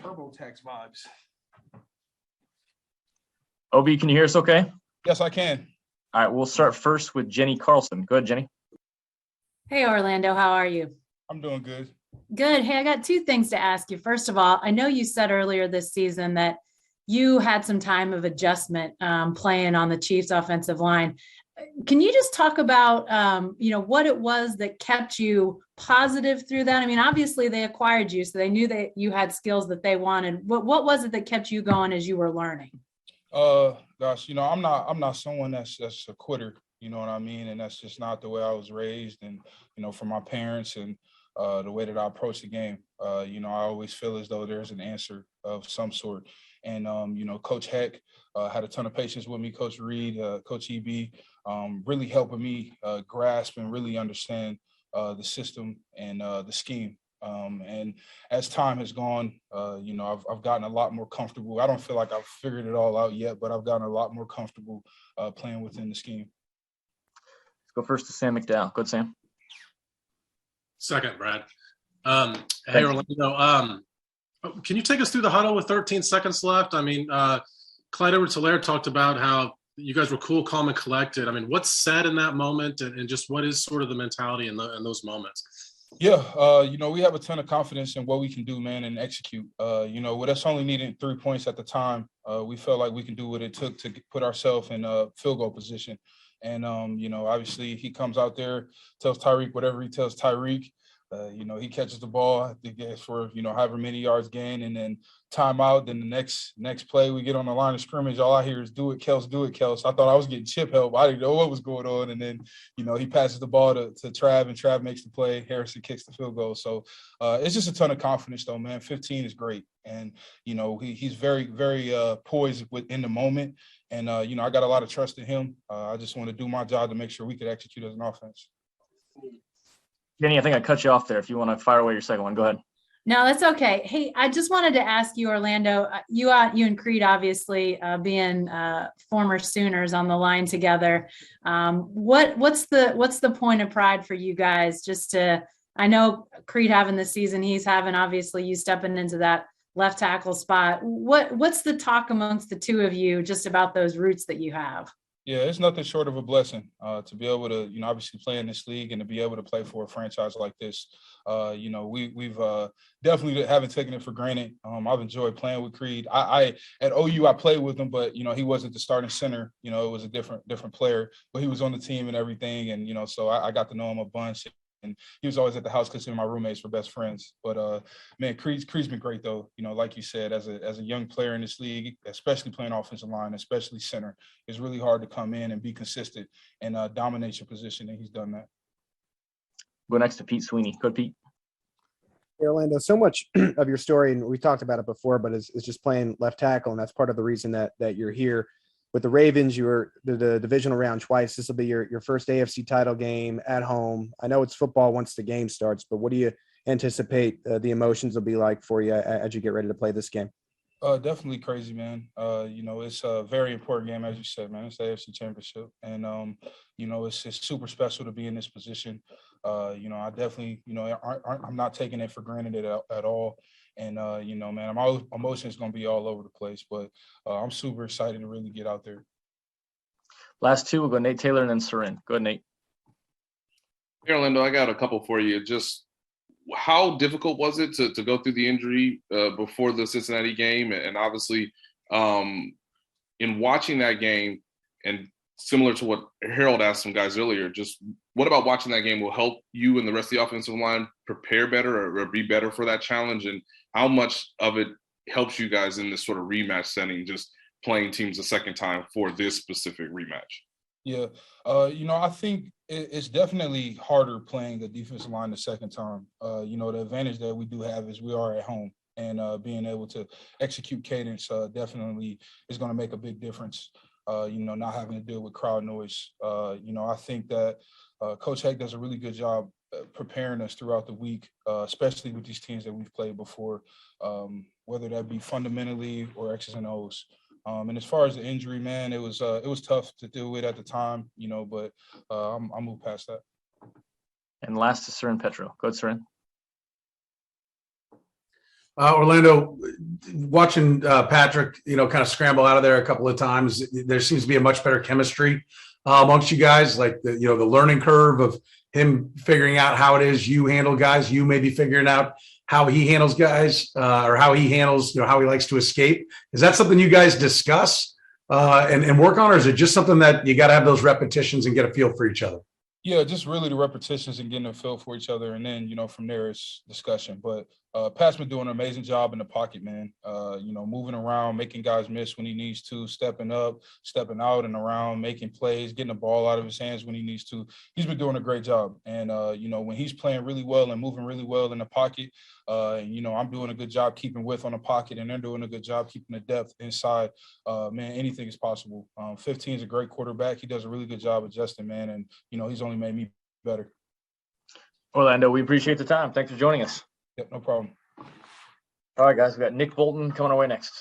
TurboTax vibes. OB, can you hear us okay? Yes, I can. All right, we'll start first with Jenny Carlson. Go ahead, Jenny. Hey, Orlando, how are you? I'm doing good. Good. Hey, I got two things to ask you. First of all, I know you said earlier this season that you had some time of adjustment playing on the Chiefs offensive line. Can you just talk about, what it was that kept you positive through that? I mean, obviously they acquired you, so they knew that you had skills that they wanted. What was it that kept you going as you were learning? Gosh, I'm not someone that's a quitter, you know what I mean? And that's just not the way I was raised and, from my parents and the way that I approach the game. I always feel as though there's an answer of some sort. And, Coach Heck had a ton of patience with me, Coach Reed, Coach EB, really helping me grasp and really understand the system and the scheme. And as time has gone, I've gotten a lot more comfortable. I don't feel like I've figured it all out yet, but I've gotten a lot more comfortable playing within the scheme. Let's go first to Sam McDowell. Go ahead, Sam. Second, Brad. Hey, Orlando. Can you take us through the huddle with 13 seconds left? I mean, Clyde Edwards-Helaire talked about how you guys were cool, calm, and collected. I mean, what's said in that moment and just what is sort of the mentality in those moments? Yeah, we have a ton of confidence in what we can do, man, and execute. With us only needing 3 points at the time, we felt like we can do what it took to put ourselves in a field goal position. And, obviously he comes out there, tells Tyreek whatever he tells Tyreek. He catches the ball, I think it's for, however many yards gained, and then timeout. Then the next play, we get on the line of scrimmage. All I hear is do it, Kels, do it, Kels. I thought I was getting chip help. I didn't know what was going on. And then, he passes the ball to Trav, and Trav makes the play. Harrison kicks the field goal. So it's just a ton of confidence, though, man. 15 is great. And, he's very, very poised in the moment. And, I got a lot of trust in him. I just want to do my job to make sure we could execute as an offense. Jenny, I think I cut you off there. If you want to fire away your second one, go ahead. No, that's okay. Hey, I just wanted to ask you, Orlando, you and Creed, obviously being former Sooners on the line together. What's the point of pride for you guys? I know Creed having the season he's having, obviously you stepping into that left tackle spot. What's the talk amongst the two of you just about those roots that you have? Yeah, it's nothing short of a blessing to be able to, obviously play in this league and to be able to play for a franchise like this. We've definitely haven't taken it for granted. I've enjoyed playing with Creed. I at OU I played with him, but he wasn't the starting center. It was a different player, but he was on the team and everything, and so I got to know him a bunch. And he was always at the house because him and my roommates were best friends. But man, Creed's been great though. Like you said, as a young player in this league, especially playing offensive line, especially center, it's really hard to come in and be consistent and dominate your position, and he's done that. Go next to Pete Sweeney. Go, Pete. Hey, Orlando, so much of your story, and we talked about it before, but is just playing left tackle, and that's part of the reason that you're here. With the Ravens, you were the divisional round twice. This will be your first AFC title game at home. I know it's football once the game starts, but what do you anticipate the emotions will be like for you as you get ready to play this game? Definitely crazy, man. It's a very important game, as you said, man. It's the AFC Championship, and it's super special to be in this position. I definitely, I'm not taking it for granted at all. And man, my emotions gonna be all over the place, but I'm super excited to really get out there. Last two, we'll go Nate Taylor and then Soren. Go ahead, Nate. Hey, Orlando, I got a couple for you. Just how difficult was it to go through the injury before the Cincinnati game? And obviously, in watching that game, and similar to what Harold asked some guys earlier, just what about watching that game will help you and the rest of the offensive line prepare better or be better for that challenge? And how much of it helps you guys in this sort of rematch setting, just playing teams a second time for this specific rematch? Yeah, I think it's definitely harder playing the defensive line the second time. The advantage that we do have is we are at home, and being able to execute cadence definitely is going to make a big difference. Not having to deal with crowd noise. I think that Coach Heck does a really good job preparing us throughout the week, especially with these teams that we've played before, whether that be fundamentally or X's and O's. And as far as the injury, man, it was tough to deal with at the time, but I moved past that. And last is Soren Petro. Go ahead, Soren. Orlando, watching Patrick, kind of scramble out of there a couple of times, there seems to be a much better chemistry amongst you guys. Like the learning curve of him figuring out how it is you handle guys, you maybe figuring out how he handles guys, or how he handles, how he likes to escape. Is that something you guys discuss and work on, or is it just something that you got to have those repetitions and get a feel for each other? Yeah, just really the repetitions and getting a feel for each other. And then, from there it's discussion. But Pat's been doing an amazing job in the pocket, man. Moving around, making guys miss when he needs to, stepping up, stepping out and around, making plays, getting the ball out of his hands when he needs to. He's been doing a great job. And, when he's playing really well and moving really well in the pocket, I'm doing a good job keeping width on the pocket, and they're doing a good job keeping the depth inside. Man, anything is possible. 15 is a great quarterback. He does a really good job adjusting, man. And, he's only made me better. Orlando, we appreciate the time. Thanks for joining us. Yep, no problem. All right, guys, we got Nick Bolton coming our way next.